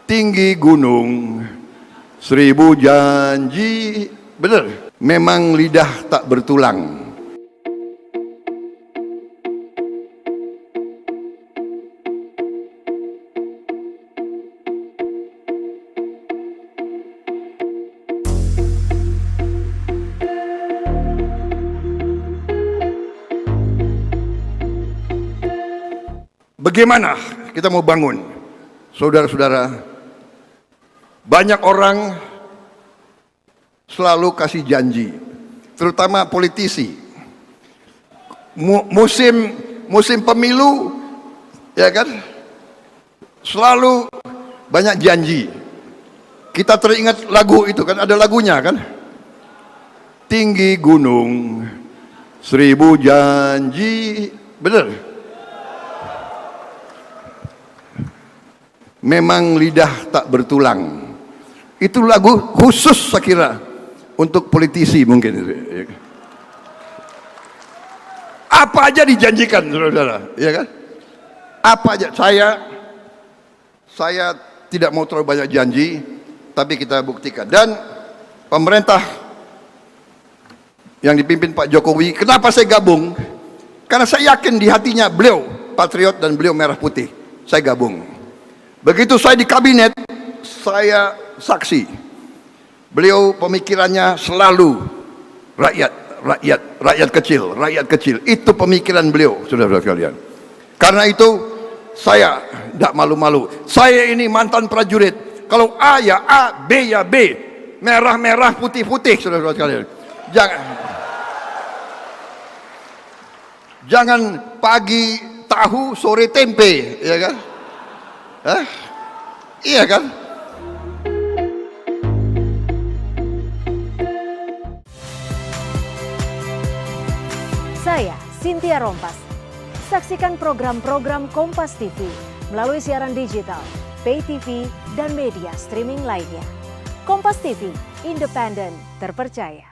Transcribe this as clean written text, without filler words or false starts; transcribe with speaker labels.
Speaker 1: Tinggi gunung, 1000 janji. Bener, memang lidah tak bertulang. Bagaimana kita mau bangun? Saudara-saudara, banyak orang selalu kasih janji, terutama politisi. Musim pemilu, ya kan, selalu banyak janji. Kita teringat lagu itu kan, ada lagunya kan, tinggi gunung, 1000 janji. Bener, memang lidah tak bertulang. Itu lagu khusus saya kira untuk politisi mungkin. Apa aja dijanjikan, saudara-saudara, ya kan? Apa aja. Saya tidak mau terlalu banyak janji, tapi kita buktikan. Dan pemerintah yang dipimpin Pak Jokowi, kenapa saya gabung? Karena saya yakin di hatinya beliau patriot dan beliau merah putih. Saya gabung. Begitu saya di kabinet, saya saksi. Beliau pemikirannya selalu rakyat kecil. Itu pemikiran beliau, saudara-saudara sekalian. Karena itu saya tidak malu-malu. Saya ini mantan prajurit. Kalau A ya A, B ya B. Merah-merah, putih-putih, saudara-saudara sekalian. Jangan pagi tahu, sore tempe, ya kan? Iya kan?
Speaker 2: Saya Cynthia Rompas. Saksikan program-program Kompas TV melalui siaran digital, pay TV, dan media streaming lainnya. Kompas TV, independen, terpercaya.